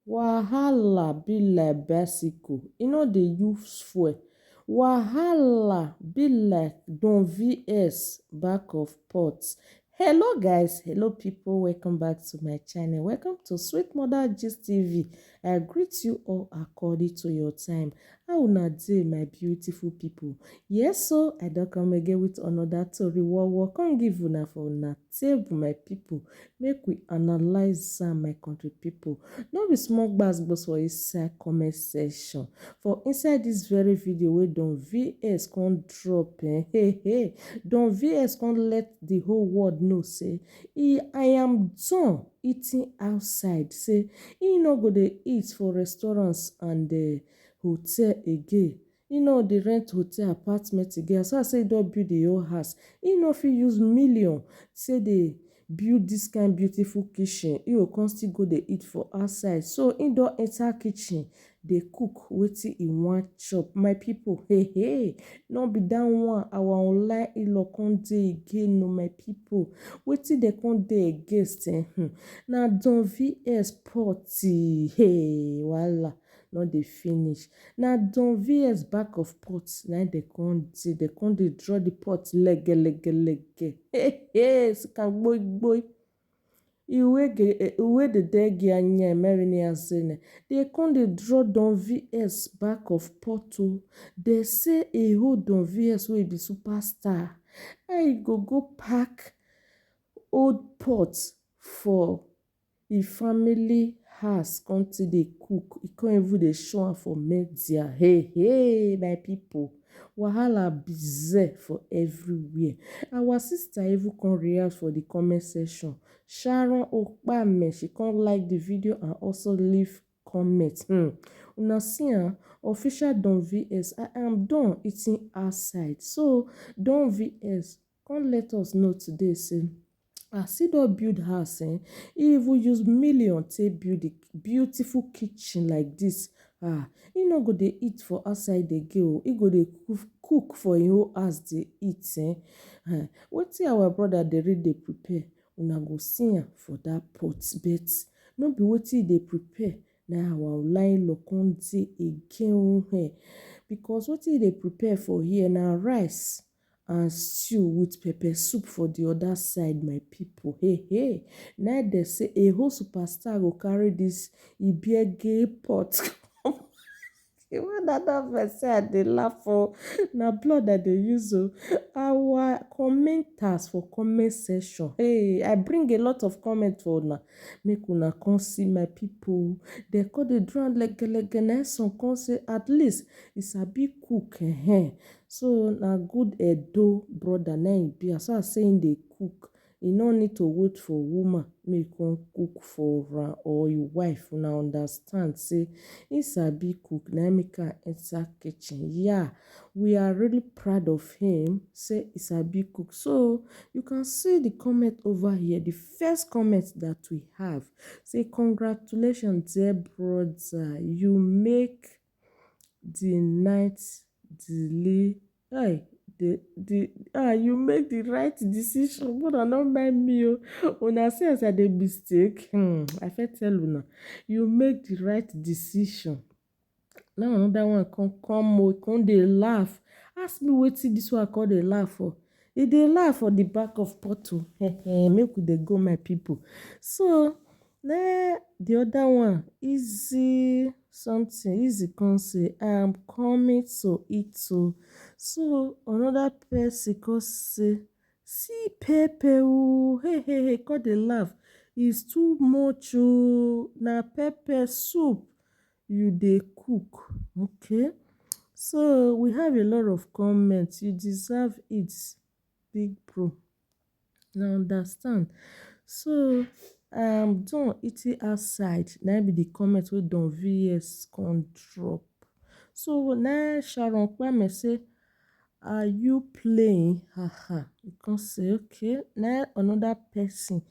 Wahala be like bicycle, e no dey use fuel. Wahala be like Don vs back of pot. Hello guys, hello people, welcome back to my channel. Welcome to Sweet Mother Gist TV. I greet you all according to your time. How una dey, my beautiful people? Yes, so I don come again with another tori. Come give una for una table, my people. Make we analyze am, my country people. No be small gbas for inside comment section. For inside this very video wey Don vs come drop, Don vs come let the whole world know say I am done eating outside, say e no go dey eat for restaurants and hotel again. E no dey rent hotel apartment again. As far as say e don build the whole house, e no fit use million say dey build this kind beautiful kitchen. E go come still go dey eat for outside. So e don enter kitchen dey cook wetin e wan chop. My people, no be that one our online in-law come dey again o, my people. Wetin dem come dey against na Don vs pot. Wahala no dey finish. Na Don vs back of pot na dem come dey draw the pot legelege. See am gboi. Uwedede anya emerini azene. They come dey draw Don vs back of pot o. They say a whole Don vs wey be superstar. How e go pack old pot for e family house come still dey cook. E come even dey show am for media. My people. Wahala bize for everywhere. Our sister even come react for the comment section. Sharon Okpame, she come like the video and also leave comment. Una see official Don vs. I am done eating outside. So Don vs come let us know today say as e don build house, e even use million take build a beautiful kitchen like this. E no go dey eat for outside again o. E go dey cook for im own house dey eat. Wetin our brother dey really dey prepare, una go see am for that pot, but no be wetin e dey prepare na our online in-law come dey again because wetin e dey prepare for here na rice and stew with pepper soup for the other side, my people. Na dem say a whole superstar go carry this ibiege pot come. When I don vex say I dey laugh o, na blood I dey use o. Our commenters for comment section, I bring a lot of comment for una make una come see, my people. Dem come dey do am legelege. Na some come say at least e sabi cook. So na good Edo brother na im be. As far as say im dey cook, e no need to wait for woman make e come cook for am or im wife. Una understand say im sabi cook na im make am enter kitchen. We are really proud of him say he sabi cook. So you can see the comment over here. The first comment that we have say congratulations dear brother, you make the night delay. You make the right decision. But I don't mind me o. Una say as I dey mistake. I fit tell una. You make the right decision. Now another one come dey laugh. Ask me wetin this one come dey laugh for. E dey laugh for the back of pot o. Make we dey go, my people. So the other one, easy come say I am coming to eat o. So another person come say see pepper o. Come dey laugh. It's too much o. Na pepper soup you dey cook. Okay, so we have a lot of comments. You deserve it, big bro. Now understand. So I am done eating outside. Na be the comment wey Don vs come drop. So now Sharon Kwame say, are you playing? You come say okay. Now another person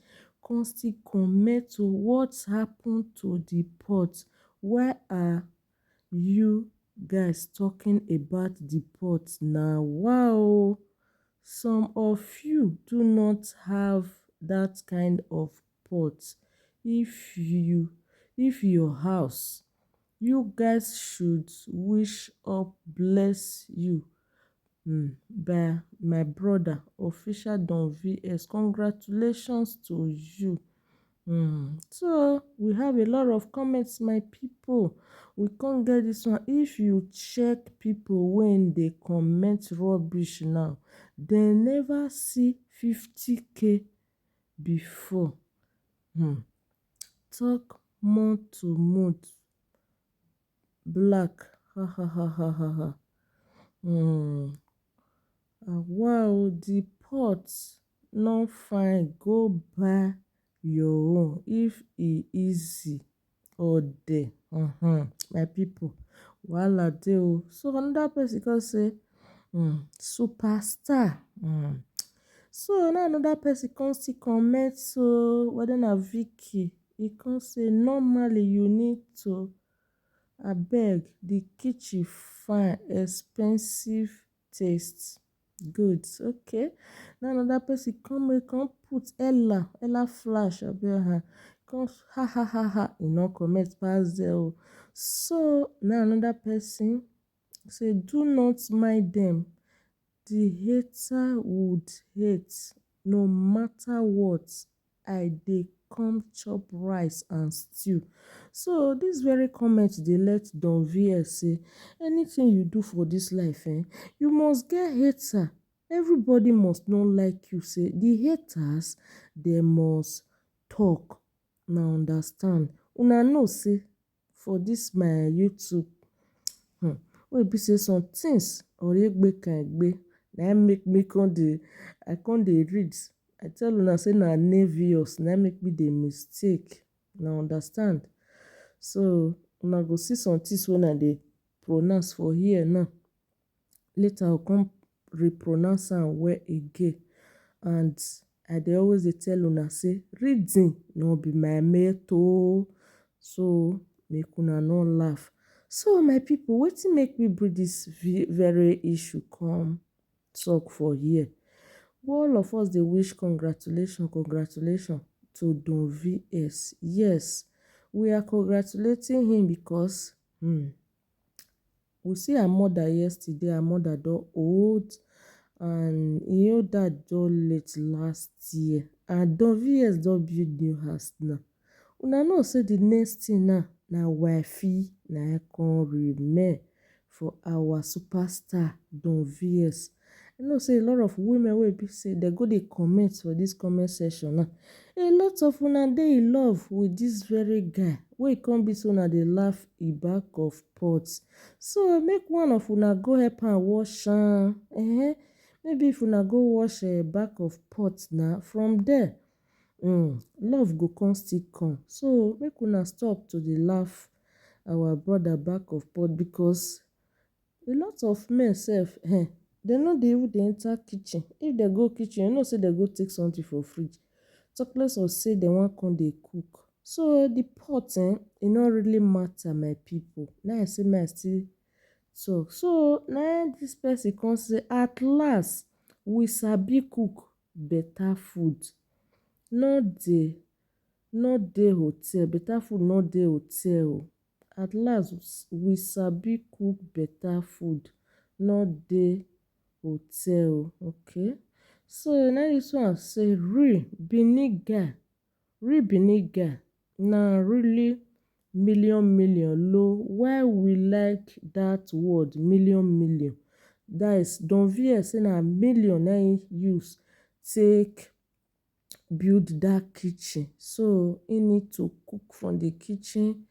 come still comment to what happened to the pot. Why are you guys talking about the pot now? Wow, some of you do not have that kind of pot. If you if your house, you guys should wish up bless you by my brother official Don VS. Congratulations to you. So we have a lot of comments, my people. We can't get this one. If you check people when they comment rubbish now, they never see 50k before. Talk month to month. Black. Ha ha ha ha ha ha. Wow, the pot no fine, go buy your own if e easy or dey. My people, wahala dey o. So another person come say superstar. So now another person come still comment, so whether na Vicky, e come say normally you need to abeg the kitchen fine, expensive taste good. Okay, now another person come put Ella flash abeg her, come ha ha ha ha, e no comment pass there o. So now another person say do not mind them, the hater would hate no matter what, I dey come chop rice and stew. So this very comment dey let Don VS say anything you do for this life, you must get hater. Everybody must not like you. Say the haters, they must talk. Now understand, una know say for this my YouTube, wey be say some things oregbe kan egbe na make me I come dey read. I tell una say na envious na make me dey mistake. Now understand. So una go see some things wey una dey pronounce for here now, later I go come repronounce am well again. And I dey always dey tell una say reading no be my mate o, so make una no laugh. So my people, wetin make me bring this very issue come talk for here? All of us dey wish congratulations to Don VS. Yes, we are congratulating him because we see her mother yesterday. Her mother don old, and im old dad don late last year, and Don VS don build new house now. Una know say the next thing now na wifey na come remain for our superstar Don VS. I know say a lot of women wey be say dem go dey comment for this comment section now. A lot of una dey in love with this very guy wey come be say una dey laugh e back of pot. So make one of una go help am wash am. Maybe if una go wash back of pot na from there love go come still come. So make una stop to dey laugh our brother back of pot, because a lot of men sef dem no dey even dey enter kitchen. If dem go kitchen, you know say dem go take something for fridge, talk less of say dem wan come dey cook. So the pot e no really matter, my people. Na I say make I still talk. So na this person come say at last we sabi cook better food, no dey hotel. Better food no dey hotel o. At last we sabi cook better food, no dey hotel. Okay, so na this one say real Benin guy na really million low. Why we like that word million? That is Don VS say na million na im use take build that kitchen. So he need to cook from the kitchen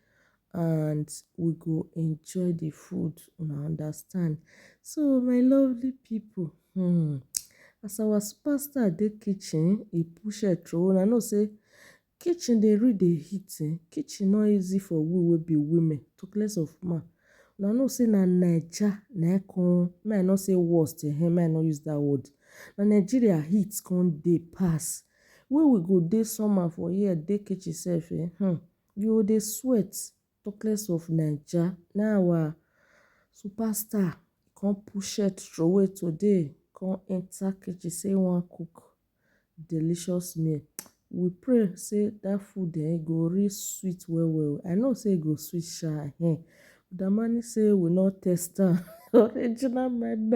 and we go enjoy the food. Una understand? So my lovely people, as our superstar dey kitchen, e push head throw. Una know say kitchen dey really dey heat. Kitchen no easy for we wey be women, talk less of man. Una know say na Naija na come, make I no say worst, make I no use that word. Na Nigeria heat come dey pass. We go dey summer for here, dey kitchen sef you go dey sweat, talk less of Naija. Na our superstar come push head throway today, come enter kitchen say he wan cook delicious meal. we pray say that food go real sweet well well. I know say e go sweet sha Udamani say we no taste am original meme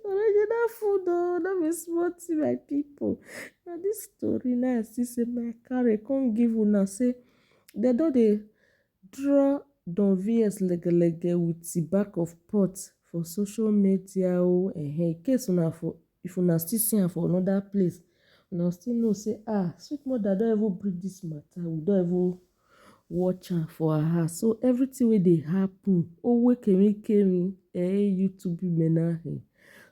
original food no be small thing my people. Na dis story na I see say my carry come give una say dem don dey draw Don vs legelege with the back of pot for social media in case if una still see am for another place, una still know say sweet mother don even bring dis matter, we don even watch am for her house. So everything wey dey happen kemi YouTube menahe.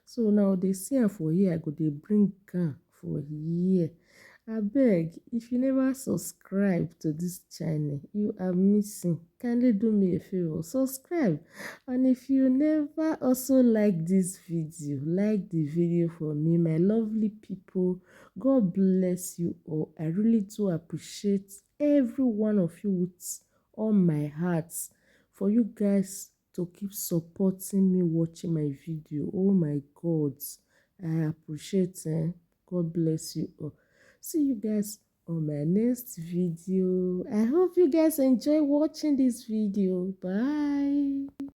So now dey see am for here, I go dey bring am for here. Abeg, if you never subscribe to this channel, you are missing. Kindly do me a favor, subscribe. And if you never also like this video, like the video for me, my lovely people. God bless you all. I really do appreciate every one of you with all my heart for you guys to keep supporting me watching my video. Oh my God, I appreciate God bless you all. See you guys on my next video. I hope you guys enjoy watching this video. Bye.